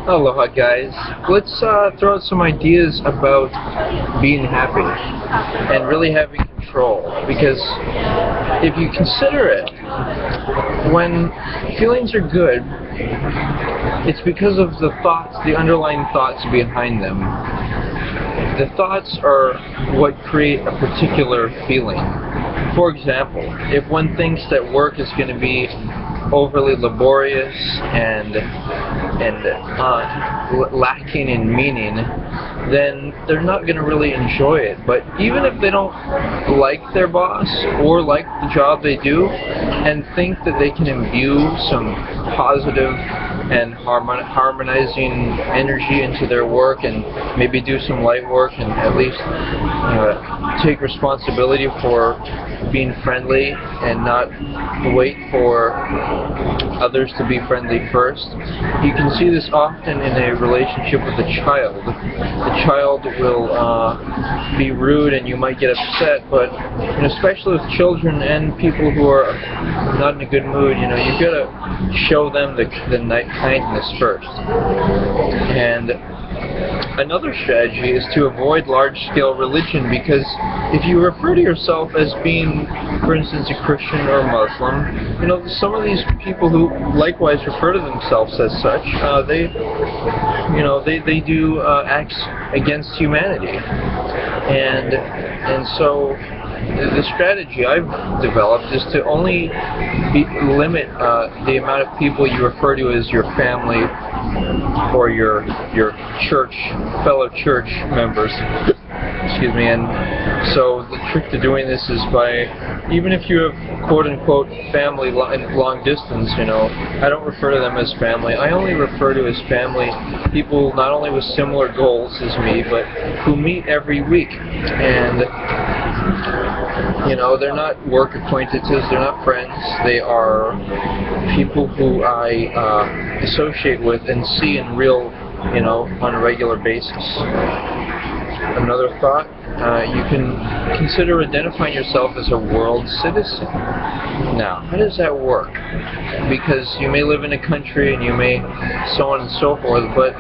Aloha guys. Let's throw out some ideas about being happy and really having control, because if you consider it, when feelings are good, it's because of the thoughts, the underlying thoughts behind them. The thoughts are what create a particular feeling. For example, if one thinks that work is going to be overly laborious and lacking in meaning, then they're not going to really enjoy it. But even if they don't like their boss or like the job they do and think that they can imbue some positive and harmonizing energy into their work and maybe do some light work and at least take responsibility for being friendly and not wait for others to be friendly first. You can see this often in a relationship with a child. The child will be rude and you might get upset, but especially with children and people who are not in a good mood, you've got to show them the kindness first. And another strategy is to avoid large-scale religion, because if you refer to yourself as being, for instance, a Christian or a Muslim, some of these people who likewise refer to themselves as such, they do acts against humanity, and so the strategy I've developed is to only limit the amount of people you refer to as your family or your fellow church members. Excuse me. And so the trick to doing this is by, even if you have quote-unquote family long distance, I don't refer to them as family. I only refer to as family people not only with similar goals as me, but who meet every week. And they're not work acquaintances, they're not friends, they are people who I associate with and see in real, on a regular basis. Another thought, you can consider identifying yourself as a world citizen. Now, how does that work? Because you may live in a country and you may so on and so forth, but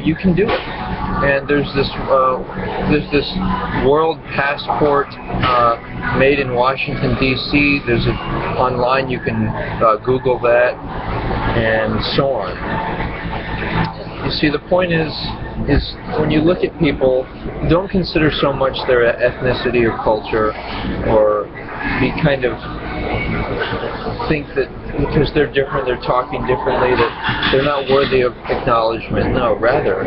you can do it. And there's this world passport made in Washington D.C. There's online, you can Google that, and so on. You see, the point is when you look at people, don't consider so much their ethnicity or culture, or think that because they're different, they're talking differently, that they're not worthy of acknowledgement. No, rather,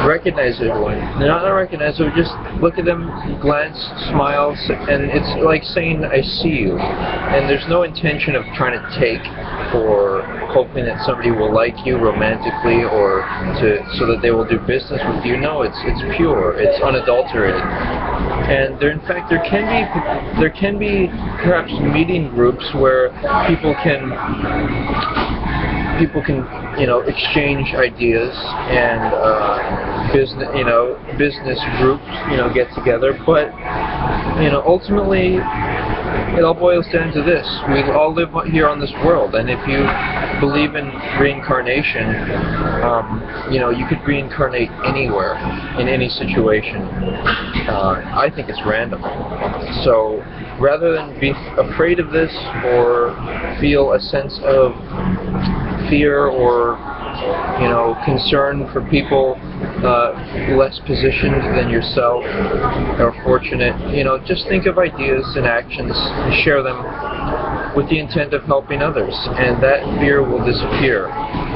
recognize everyone. They're not recognize them, just look at them, glance, smile, and it's like saying, I see you. And there's no intention of trying to take or hoping that somebody will like you romantically or so that they will do business with you. No, it's pure, it's unadulterated. And in fact, there can be perhaps meeting groups where people can exchange ideas, and business groups get together, but ultimately it all boils down to this: we all live here on this world, and if you believe in reincarnation, you could reincarnate anywhere in any situation. I think it's random. So rather than be afraid of this or feel a sense of fear or concern for people less positioned than yourself or fortunate, just think of ideas and actions and share them with the intent of helping others, and that fear will disappear.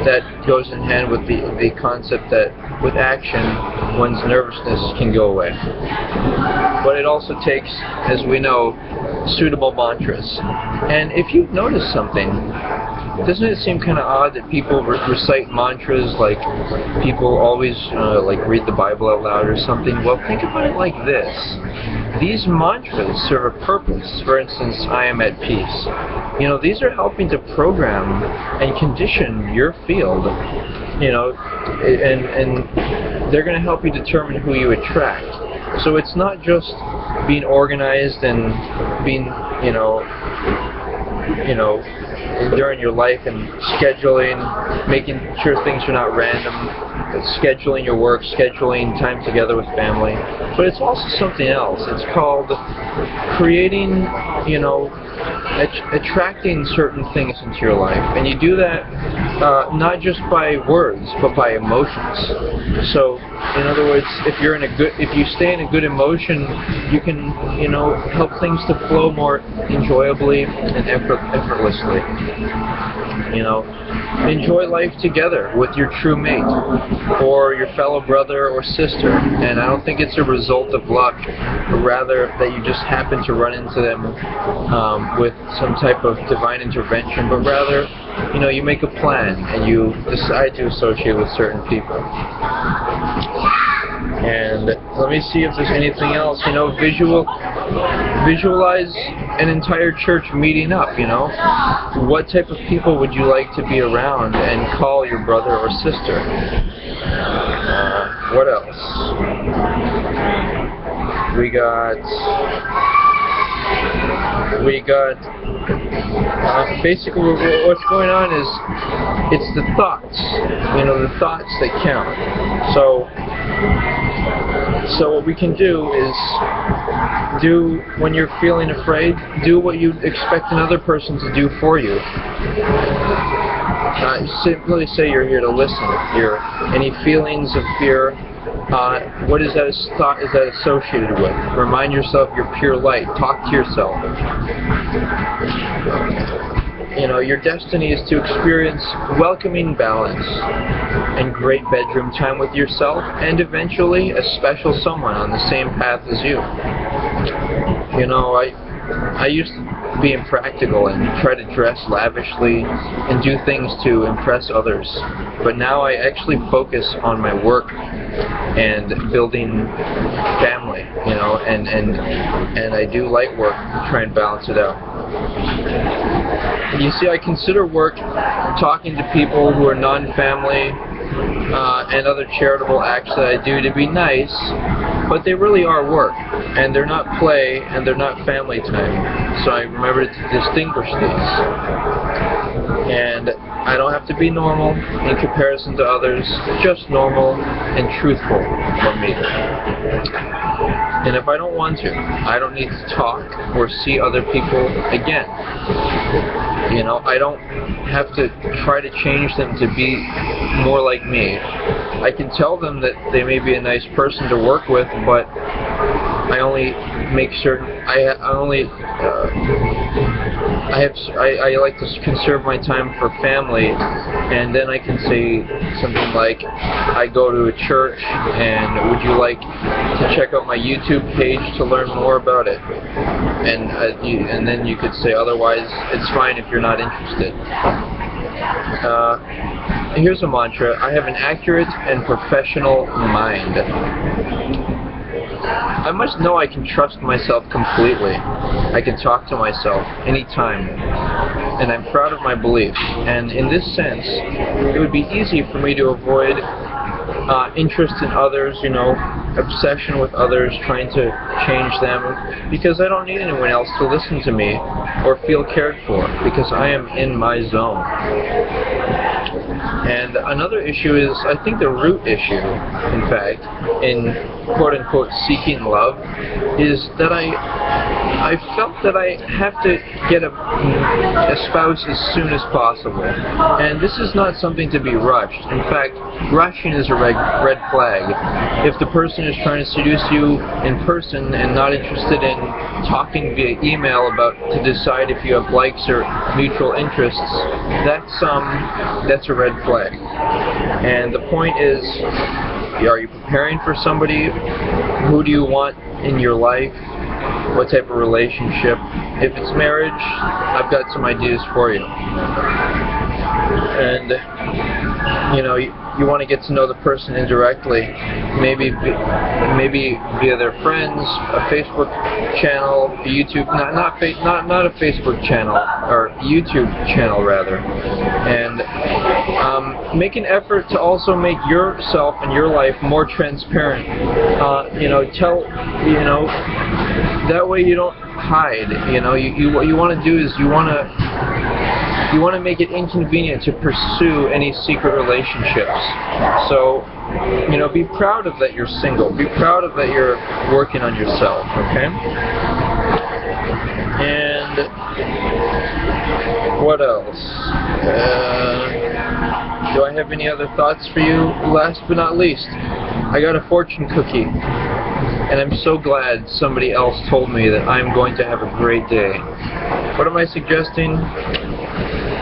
That goes in hand with the concept that with action one's nervousness can go away. But it also takes, as we know, suitable mantras. And if you've noticed something, doesn't it seem kind of odd that people recite mantras like people always read the Bible out loud or something? Well, think about it like this. These mantras serve a purpose. For instance, I am at peace. These are helping to program and condition your field, and they're going to help you determine who you attract. So it's not just being organized and being, during your life, and scheduling, making sure things are not random, scheduling your work, scheduling time together with family. But it's also something else. It's called creating, attracting certain things into your life, and you do that not just by words, but by emotions. So, in other words, if you stay in a good emotion, you can, help things to flow more enjoyably and effortlessly. Enjoy life together with your true mate or your fellow brother or sister, and I don't think it's a result of luck, but rather that you just happen to run into them with some type of divine intervention, but rather, you make a plan and you decide to associate with certain people. And let me see if there's anything else. Visualize an entire church meeting up. What type of people would you like to be around, and call your brother or sister? What else? We got basically what's going on is it's the thoughts, the thoughts that count. So what we can do is when you're feeling afraid, do what you'd expect another person to do for you. Simply say you're here to listen. Any feelings of fear, what is that thought is that associated with? Remind yourself you're pure light. Talk to yourself. Your destiny is to experience welcoming balance and great bedroom time with yourself, and eventually a special someone on the same path as you. I used to be impractical and try to dress lavishly and do things to impress others, but now I actually focus on my work and building family, and I do light work to try and balance it out. You see, I consider work, talking to people who are non-family, and other charitable acts that I do to be nice, but they really are work, and they're not play, and they're not family time. So I remember to distinguish these. And I don't have to be normal in comparison to others, just normal and truthful for me. And if I don't want to, I don't need to talk or see other people again. I don't have to try to change them to be more like me. I can tell them that they may be a nice person to work with, but I only make certain I like to conserve my time for family, and then I can say something like, I go to a church, and would you like to check out my YouTube page to learn more about it? And then you could say, otherwise it's fine if you're not interested. Here's a mantra: I have an accurate and professional mind. I must know I can trust myself completely. I can talk to myself anytime, and I'm proud of my beliefs. And in this sense, it would be easy for me to avoid interest in others, obsession with others, trying to change them, because I don't need anyone else to listen to me or feel cared for, because I am in my zone. And another issue is, I think the root issue, in fact, in quote-unquote seeking love, is that I felt that I have to get a spouse as soon as possible. And this is not something to be rushed. In fact, rushing is a red flag. If the person is trying to seduce you in person and not interested in talking via email to decide if you have likes or mutual interests, that's a red flag. And the point is, are you preparing for somebody? Who do you want in your life? What type of relationship? If it's marriage, I've got some ideas for you. And you want to get to know the person indirectly, maybe via their friends, a Facebook channel, a YouTube, not a Facebook channel, or YouTube channel rather, and make an effort to also make yourself and your life more transparent. That way you don't hide. What you want to do is you want to you want to make it inconvenient to pursue any secret relationships. So, you know, be proud of that you're single. Be proud of that you're working on yourself, okay? And what else? Do I have any other thoughts for you? Last but not least, I got a fortune cookie, and I'm so glad somebody else told me that I'm going to have a great day. What am I suggesting?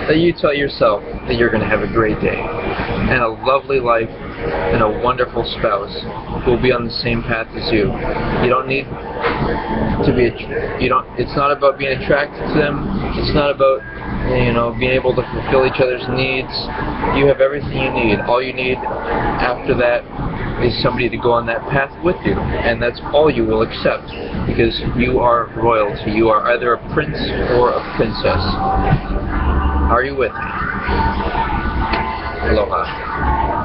That you tell yourself that you're going to have a great day, and a lovely life, and a wonderful spouse who will be on the same path as you. You don't need to be, it's not about being attracted to them. It's not about, you know, being able to fulfill each other's needs. You have everything you need. All you need after that is somebody to go on that path with you, and that's all you will accept, because you are royalty. You are either a prince or a princess. Are you with me? Aloha.